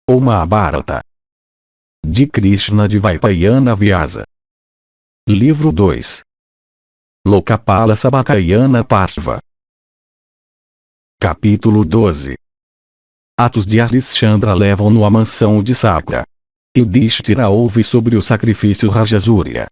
O Mahabharata. De Krishna de Vaipayana Vyasa. Livro 2. Lokapala Sabakayana Parva. Capítulo 12. Atos de Harishchandra levam-no à mansão de Sakra. Yudhishthira ouve sobre o sacrifício Rajasuya.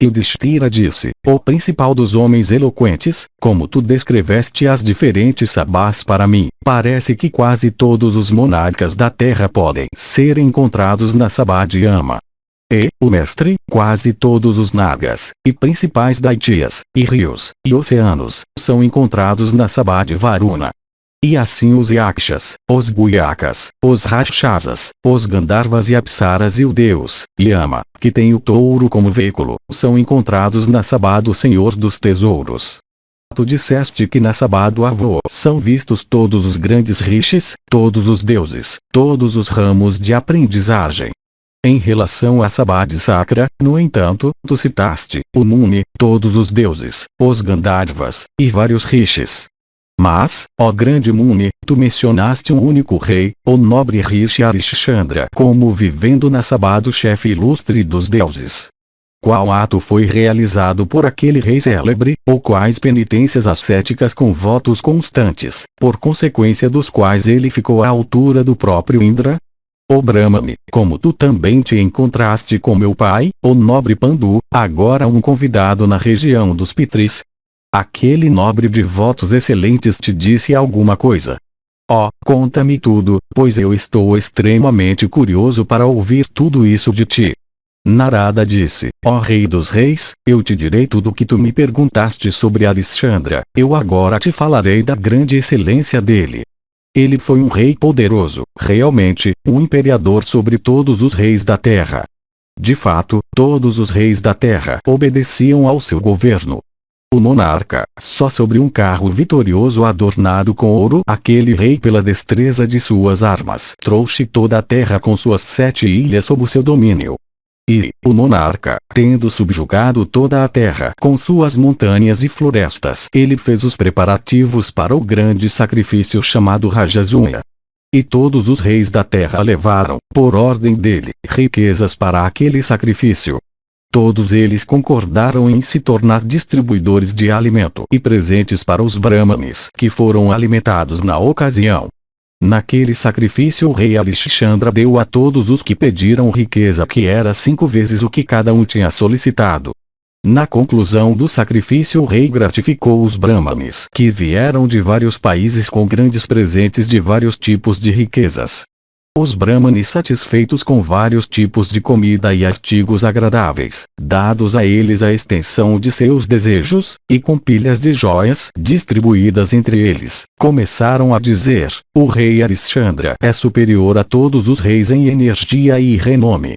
Yudhishthira disse: O principal dos homens eloquentes, como tu descreveste as diferentes sabás para mim, parece que quase todos os monarcas da terra podem ser encontrados na Sabá de Yama. E, o mestre, quase todos os nagas, e principais daitias, e rios, e oceanos, são encontrados na Sabá de Varuna. E assim os Yakshas, os Guyakas, os Rakshasas, os Gandharvas e Apsaras e o deus, Yama, que tem o touro como veículo, são encontrados na Sabá do Senhor dos Tesouros. Tu disseste que na Sabá do Avô são vistos todos os grandes rishis, todos os deuses, todos os ramos de aprendizagem. Em relação à Sabá de Sakra, no entanto, tu citaste o Muni, todos os deuses, os Gandharvas, e vários rishis. Mas, ó grande Muni, tu mencionaste um único rei, o nobre Rishi Harishchandra, como vivendo na Sabá do chefe ilustre dos deuses. Qual ato foi realizado por aquele rei célebre, ou quais penitências ascéticas com votos constantes, por consequência dos quais ele ficou à altura do próprio Indra? Ó Brahmane, como tu também te encontraste com meu pai, o nobre Pandu, agora um convidado na região dos Pitris. Aquele nobre de votos excelentes te disse alguma coisa? Oh, conta-me tudo, pois eu estou extremamente curioso para ouvir tudo isso de ti. Narada disse: ó Rei dos Reis, eu te direi tudo o que tu me perguntaste sobre Harishchandra, eu agora te falarei da grande excelência dele. Ele foi um rei poderoso, realmente, um imperador sobre todos os reis da terra. De fato, todos os reis da terra obedeciam ao seu governo. O monarca, só sobre um carro vitorioso adornado com ouro, aquele rei pela destreza de suas armas trouxe toda a terra com suas 7 ilhas sob o seu domínio. E, o monarca, tendo subjugado toda a terra com suas montanhas e florestas, ele fez os preparativos para o grande sacrifício chamado Rajasuya. E todos os reis da terra levaram, por ordem dele, riquezas para aquele sacrifício. Todos eles concordaram em se tornar distribuidores de alimento e presentes para os Brahmanes que foram alimentados na ocasião. Naquele sacrifício o rei Harishchandra deu a todos os que pediram riqueza que era 5 vezes o que cada um tinha solicitado. Na conclusão do sacrifício o rei gratificou os Brahmanes que vieram de vários países com grandes presentes de vários tipos de riquezas. Os Brahmanes satisfeitos com vários tipos de comida e artigos agradáveis, dados a eles a extensão de seus desejos, e com pilhas de joias distribuídas entre eles, começaram a dizer: o rei Harishchandra é superior a todos os reis em energia e renome.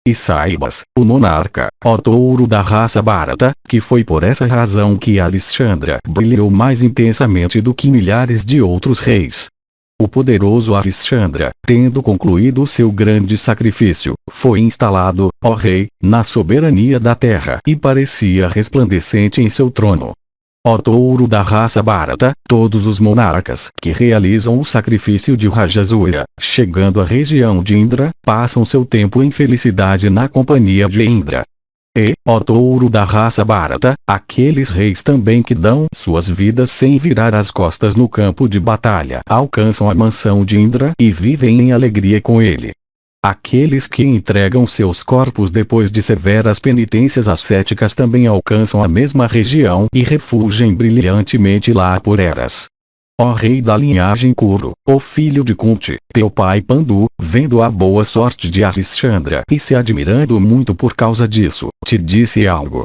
E saibas, o monarca, ó touro da raça Bharata, que foi por essa razão que Harishchandra brilhou mais intensamente do que milhares de outros reis. O poderoso Harishchandra, tendo concluído o seu grande sacrifício, foi instalado, ó rei, na soberania da terra e parecia resplandecente em seu trono. Ó touro da raça Bharata, todos os monarcas que realizam o sacrifício de Rajasuya, chegando à região de Indra, passam seu tempo em felicidade na companhia de Indra. E, ó touro da raça Bharata, aqueles reis também que dão suas vidas sem virar as costas no campo de batalha alcançam a mansão de Indra e vivem em alegria com ele. Aqueles que entregam seus corpos depois de severas penitências ascéticas também alcançam a mesma região e refulgem brilhantemente lá por eras. Ó rei da linhagem Kuru, ó filho de Kunti, teu pai Pandu, vendo a boa sorte de Harishchandra e se admirando muito por causa disso, te disse algo.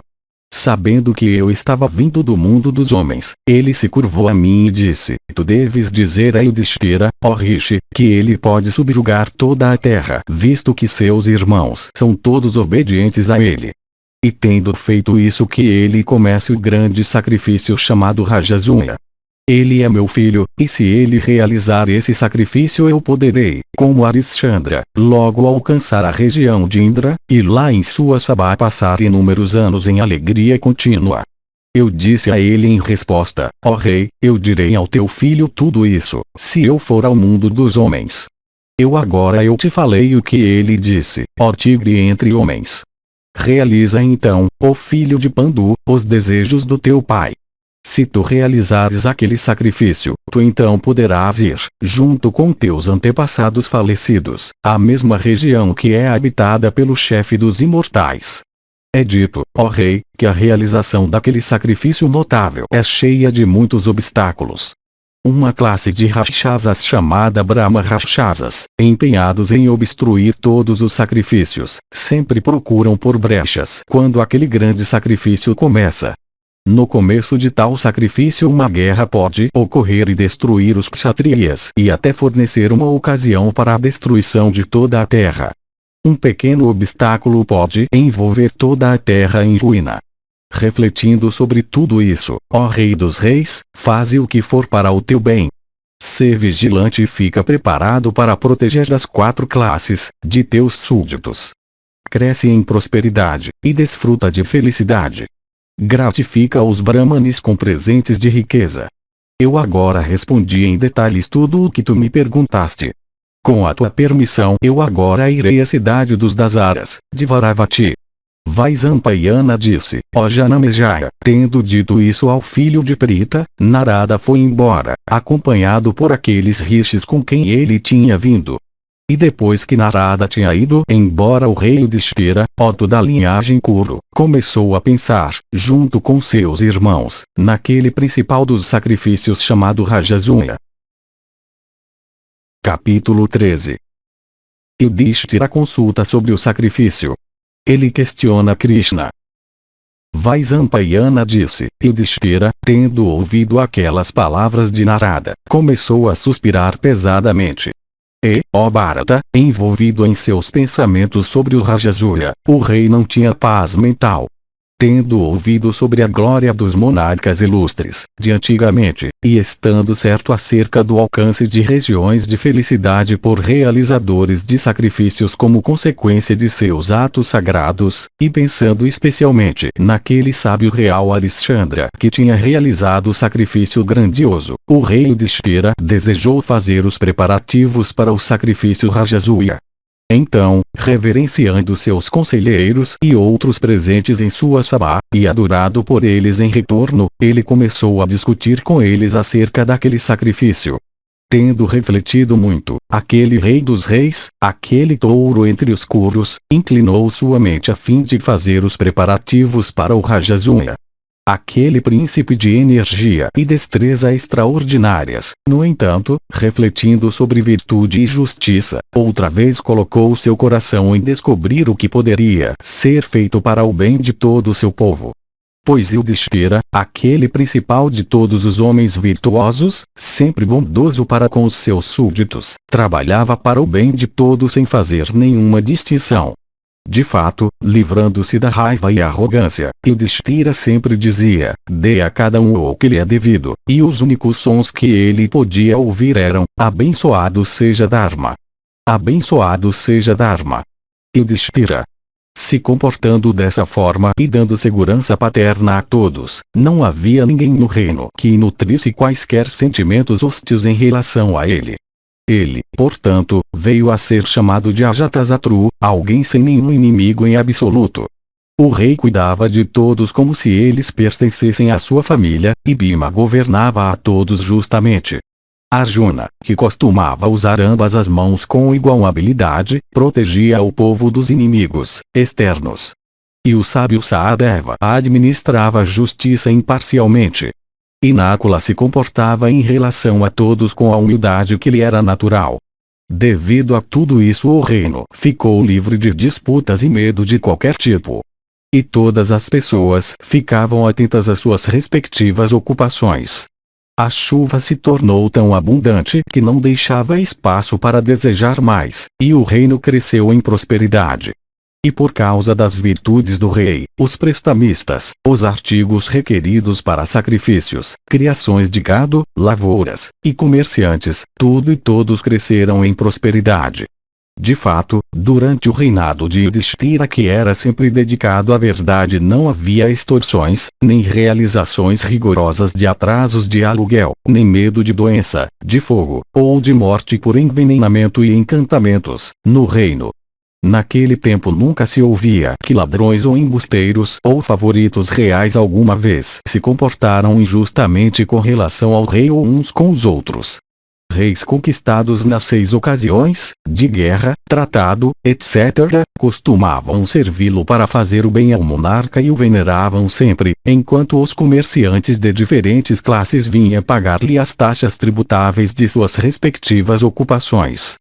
Sabendo que eu estava vindo do mundo dos homens, ele se curvou a mim e disse: tu deves dizer a Yudhishthira, ó Rishi, que ele pode subjugar toda a terra, visto que seus irmãos são todos obedientes a ele. E tendo feito isso que ele comece o grande sacrifício chamado Rajasuya. Ele é meu filho, e se ele realizar esse sacrifício eu poderei, como Harishchandra, logo alcançar a região de Indra, e lá em sua Sabá passar inúmeros anos em alegria contínua. Eu disse a ele em resposta: ó rei, eu direi ao teu filho tudo isso, se eu for ao mundo dos homens. Eu te falei o que ele disse, ó tigre entre homens. Realiza então, ó filho de Pandu, os desejos do teu pai. Se tu realizares aquele sacrifício, tu então poderás ir, junto com teus antepassados falecidos, à mesma região que é habitada pelo chefe dos imortais. É dito, ó rei, que a realização daquele sacrifício notável é cheia de muitos obstáculos. Uma classe de Rakshasas chamada Brahma Rakshasas, empenhados em obstruir todos os sacrifícios, sempre procuram por brechas quando aquele grande sacrifício começa. No começo de tal sacrifício uma guerra pode ocorrer e destruir os kshatriyas e até fornecer uma ocasião para a destruição de toda a terra. Um pequeno obstáculo pode envolver toda a terra em ruína. Refletindo sobre tudo isso, ó Rei dos Reis, faze o que for para o teu bem. Sê vigilante e fica preparado para proteger as 4 classes de teus súditos. Cresce em prosperidade e desfruta de felicidade. Gratifica os brahmanes com presentes de riqueza. Eu agora respondi em detalhes tudo o que tu me perguntaste. Com a tua permissão eu agora irei à cidade dos Dasaras, de Varavati. Vaisampayana disse, ó Janamejaya, tendo dito isso ao filho de Prita, Narada foi embora, acompanhado por aqueles rishis com quem ele tinha vindo. E depois que Narada tinha ido embora, o rei Yudhishthira, Otto da linhagem Kuru, começou a pensar, junto com seus irmãos, naquele principal dos sacrifícios chamado Rajasuya. Capítulo 13. Yudhishthira consulta sobre o sacrifício. Ele questiona Krishna. Vaisampayana disse, Yudhishthira, tendo ouvido aquelas palavras de Narada, começou a suspirar pesadamente. E, ó Bharata, envolvido em seus pensamentos sobre o Rajasuya, o rei não tinha paz mental. Tendo ouvido sobre a glória dos monarcas ilustres, de antigamente, e estando certo acerca do alcance de regiões de felicidade por realizadores de sacrifícios como consequência de seus atos sagrados, e pensando especialmente naquele sábio real Harishchandra que tinha realizado o sacrifício grandioso, o rei Yudhishthira desejou fazer os preparativos para o sacrifício Rajasuya. Então, reverenciando seus conselheiros e outros presentes em sua sabá, e adorado por eles em retorno, ele começou a discutir com eles acerca daquele sacrifício. Tendo refletido muito, aquele rei dos reis, aquele touro entre os Kurus, inclinou sua mente a fim de fazer os preparativos para o Rajasuya. Aquele príncipe de energia e destreza extraordinárias, no entanto, refletindo sobre virtude e justiça, outra vez colocou seu coração em descobrir o que poderia ser feito para o bem de todo o seu povo. Pois Yudhishthira, aquele principal de todos os homens virtuosos, sempre bondoso para com os seus súditos, trabalhava para o bem de todos sem fazer nenhuma distinção. De fato, livrando-se da raiva e arrogância, Yudhishthira sempre dizia, dê a cada um o que lhe é devido, e os únicos sons que ele podia ouvir eram, abençoado seja Dharma. Abençoado seja Dharma. Yudhishthira. Se comportando dessa forma e dando segurança paterna a todos, não havia ninguém no reino que nutrisse quaisquer sentimentos hostis em relação a ele. Ele, portanto, veio a ser chamado de Ajatasatru, alguém sem nenhum inimigo em absoluto. O rei cuidava de todos como se eles pertencessem à sua família, e Bhima governava a todos justamente. Arjuna, que costumava usar ambas as mãos com igual habilidade, protegia o povo dos inimigos externos. E o sábio Sahadeva administrava a justiça imparcialmente. E Nakula se comportava em relação a todos com a humildade que lhe era natural. Devido a tudo isso o reino ficou livre de disputas e medo de qualquer tipo. E todas as pessoas ficavam atentas às suas respectivas ocupações. A chuva se tornou tão abundante que não deixava espaço para desejar mais, e o reino cresceu em prosperidade. E por causa das virtudes do rei, os prestamistas, os artigos requeridos para sacrifícios, criações de gado, lavouras, e comerciantes, tudo e todos cresceram em prosperidade. De fato, durante o reinado de Yudhishthira, que era sempre dedicado à verdade, não havia extorsões, nem realizações rigorosas de atrasos de aluguel, nem medo de doença, de fogo, ou de morte por envenenamento e encantamentos, no reino. Naquele tempo nunca se ouvia que ladrões ou embusteiros ou favoritos reais alguma vez se comportaram injustamente com relação ao rei ou uns com os outros. Reis conquistados nas 6 ocasiões, de guerra, tratado, etc., costumavam servi-lo para fazer o bem ao monarca e o veneravam sempre, enquanto os comerciantes de diferentes classes vinham pagar-lhe as taxas tributáveis de suas respectivas ocupações.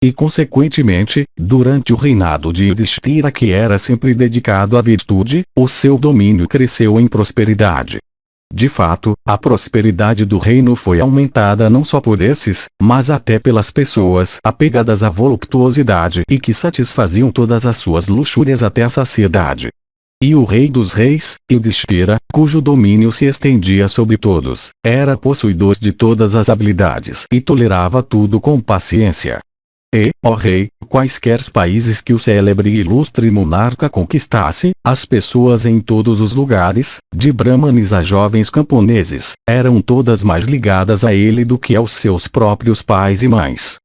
E consequentemente, durante o reinado de Yudhishthira, que era sempre dedicado à virtude, o seu domínio cresceu em prosperidade. De fato, a prosperidade do reino foi aumentada não só por esses, mas até pelas pessoas apegadas à voluptuosidade e que satisfaziam todas as suas luxúrias até a saciedade. E o rei dos reis, Yudhishthira, cujo domínio se estendia sobre todos, era possuidor de todas as habilidades e tolerava tudo com paciência. E, ó rei, quaisquer países que o célebre e ilustre monarca conquistasse, as pessoas em todos os lugares, de brahmanes a jovens camponeses, eram todas mais ligadas a ele do que aos seus próprios pais e mães.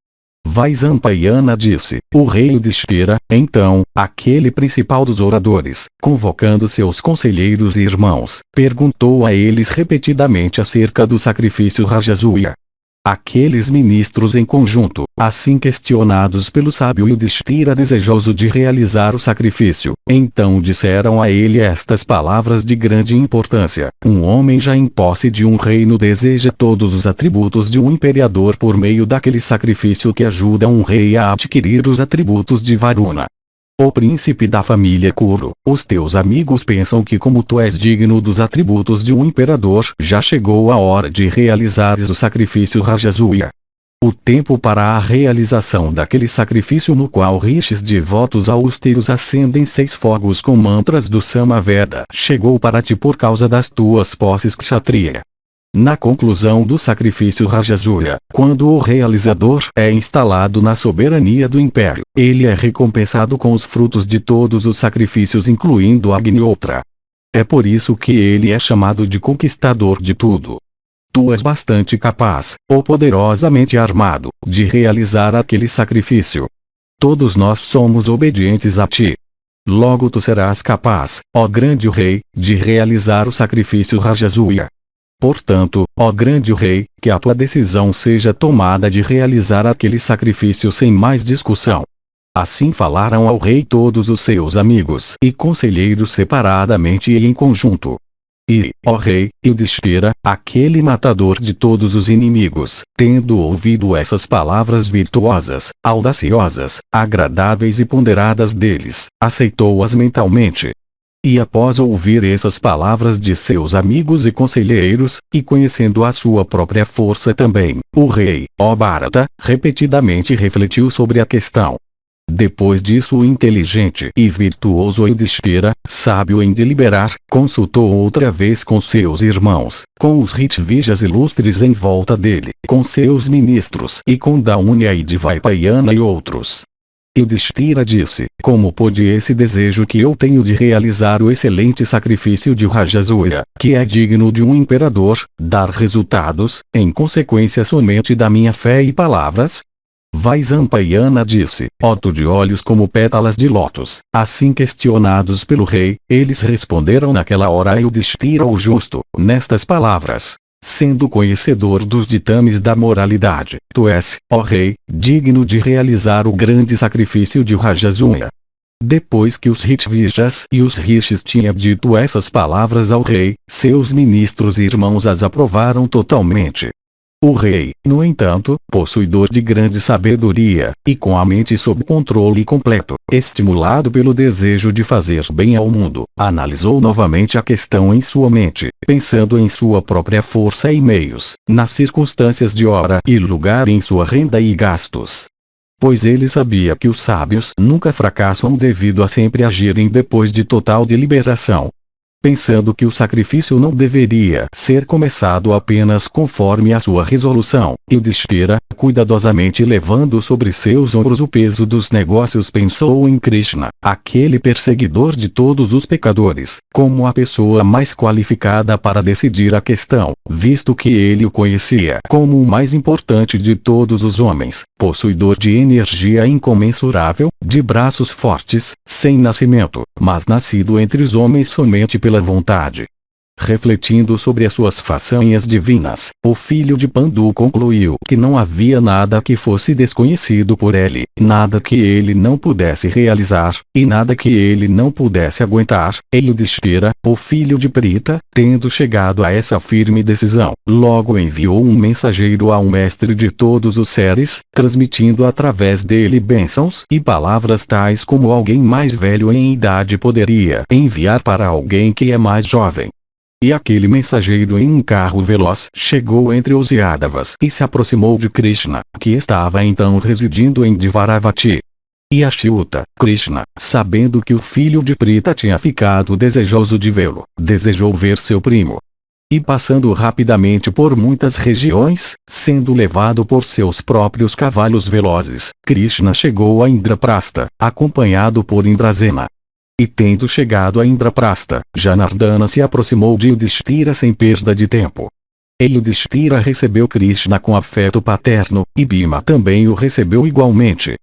Vaisampayana disse, o rei Yudhishthira, então, aquele principal dos oradores, convocando seus conselheiros e irmãos, perguntou a eles repetidamente acerca do sacrifício Rajasuya. Aqueles ministros em conjunto, assim questionados pelo sábio Yudhishthira desejoso de realizar o sacrifício, então disseram a ele estas palavras de grande importância: um homem já em posse de um reino deseja todos os atributos de um imperador por meio daquele sacrifício que ajuda um rei a adquirir os atributos de Varuna. Ó príncipe da família Kuru, os teus amigos pensam que como tu és digno dos atributos de um imperador, já chegou a hora de realizares o sacrifício Rajasuya. O tempo para a realização daquele sacrifício no qual rishis devotos austeros acendem 6 fogos com mantras do Samaveda chegou para ti por causa das tuas posses kshatriya. Na conclusão do sacrifício Rajasuya, quando o realizador é instalado na soberania do império, ele é recompensado com os frutos de todos os sacrifícios incluindo Agniotra. É por isso que ele é chamado de conquistador de tudo. Tu és bastante capaz, ou poderosamente armado, de realizar aquele sacrifício. Todos nós somos obedientes a ti. Logo tu serás capaz, ó grande rei, de realizar o sacrifício Rajasuya. Portanto, ó grande rei, que a tua decisão seja tomada de realizar aquele sacrifício sem mais discussão. Assim falaram ao rei todos os seus amigos e conselheiros separadamente e em conjunto. E, ó rei, Yudhishthira, aquele matador de todos os inimigos, tendo ouvido essas palavras virtuosas, audaciosas, agradáveis e ponderadas deles, aceitou-as mentalmente. E após ouvir essas palavras de seus amigos e conselheiros, e conhecendo a sua própria força também, o rei, ó Bharata, repetidamente refletiu sobre a questão. Depois disso o inteligente e virtuoso Yudhishthira, sábio em deliberar, consultou outra vez com seus irmãos, com os Ritvijas ilustres em volta dele, com seus ministros e com Daunya e Dvaipayana e outros. Yudhishthira disse, como pôde esse desejo que eu tenho de realizar o excelente sacrifício de Rajasuya, que é digno de um imperador, dar resultados, em consequência somente da minha fé e palavras? Vaisampayana disse, ó tu de olhos como pétalas de lótus, assim questionados pelo rei, eles responderam naquela hora a Yudhishthira o justo, nestas palavras. Sendo conhecedor dos ditames da moralidade, tu és, ó rei, digno de realizar o grande sacrifício de Rajasuya. Depois que os Ritvijas e os Rishis tinham dito essas palavras ao rei, seus ministros e irmãos as aprovaram totalmente. O rei, no entanto, possuidor de grande sabedoria, e com a mente sob controle completo, estimulado pelo desejo de fazer bem ao mundo, analisou novamente a questão em sua mente, pensando em sua própria força e meios, nas circunstâncias de hora e lugar em sua renda e gastos. Pois ele sabia que os sábios nunca fracassam devido a sempre agirem depois de total deliberação. pensando que o sacrifício não deveria ser começado apenas conforme a sua resolução. Yudhishthira, cuidadosamente levando sobre seus ombros o peso dos negócios, pensou em Krishna, aquele perseguidor de todos os pecadores, como a pessoa mais qualificada para decidir a questão, visto que ele o conhecia como o mais importante de todos os homens, possuidor de energia incomensurável, de braços fortes, sem nascimento, mas nascido entre os homens somente pela vontade. Refletindo sobre as suas façanhas divinas, o filho de Pandu concluiu que não havia nada que fosse desconhecido por ele, nada que ele não pudesse realizar, e nada que ele não pudesse aguentar. E Yudhishthira, o filho de Pritha, tendo chegado a essa firme decisão, logo enviou um mensageiro ao mestre de todos os seres, transmitindo através dele bênçãos e palavras tais como alguém mais velho em idade poderia enviar para alguém que é mais jovem. E aquele mensageiro em um carro veloz chegou entre os Yadavas e se aproximou de Krishna, que estava então residindo em Dvaravati. E Achyuta, Krishna, sabendo que o filho de Pritha tinha ficado desejoso de vê-lo, desejou ver seu primo. E passando rapidamente por muitas regiões, sendo levado por seus próprios cavalos velozes, Krishna chegou a Indraprastha, acompanhado por Indrasena. E tendo chegado a Indraprastha, Janardana se aproximou de Yudhishthira sem perda de tempo. E Yudhishthira recebeu Krishna com afeto paterno, e Bhima também o recebeu igualmente.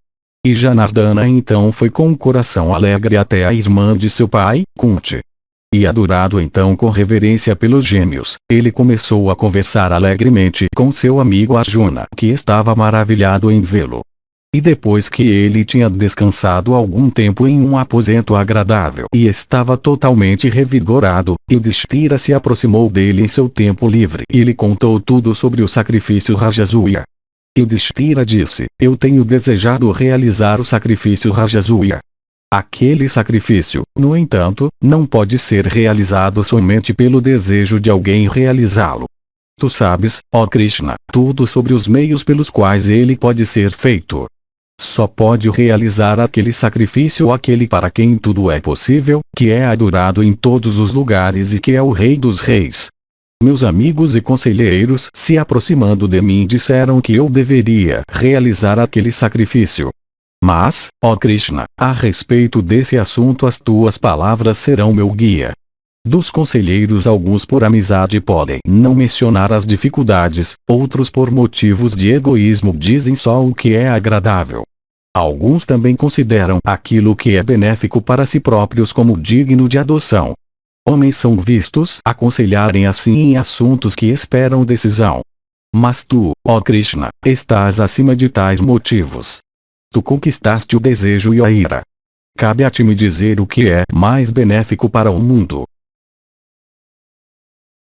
E Janardana então foi com o coração alegre até a irmã de seu pai, Kunti. E adorado então com reverência pelos gêmeos, ele começou a conversar alegremente com seu amigo Arjuna, que estava maravilhado em vê-lo. E depois que ele tinha descansado algum tempo em um aposento agradável e estava totalmente revigorado, Yudhishthira se aproximou dele em seu tempo livre e lhe contou tudo sobre o sacrifício Rajasuya. Yudhishthira disse: eu tenho desejado realizar o sacrifício Rajasuya. Aquele sacrifício, no entanto, não pode ser realizado somente pelo desejo de alguém realizá-lo. Tu sabes, ó Krishna, tudo sobre os meios pelos quais ele pode ser feito. Só pode realizar aquele sacrifício aquele para quem tudo é possível, que é adorado em todos os lugares e que é o Rei dos Reis. Meus amigos e conselheiros, se aproximando de mim, disseram que eu deveria realizar aquele sacrifício. Mas, ó Krishna, a respeito desse assunto as tuas palavras serão meu guia. Dos conselheiros, alguns por amizade podem não mencionar as dificuldades, outros por motivos de egoísmo dizem só o que é agradável. Alguns também consideram aquilo que é benéfico para si próprios como digno de adoção. Homens são vistos aconselharem assim em assuntos que esperam decisão. Mas tu, ó Krishna, estás acima de tais motivos. Tu conquistaste o desejo e a ira. Cabe a ti me dizer o que é mais benéfico para o mundo.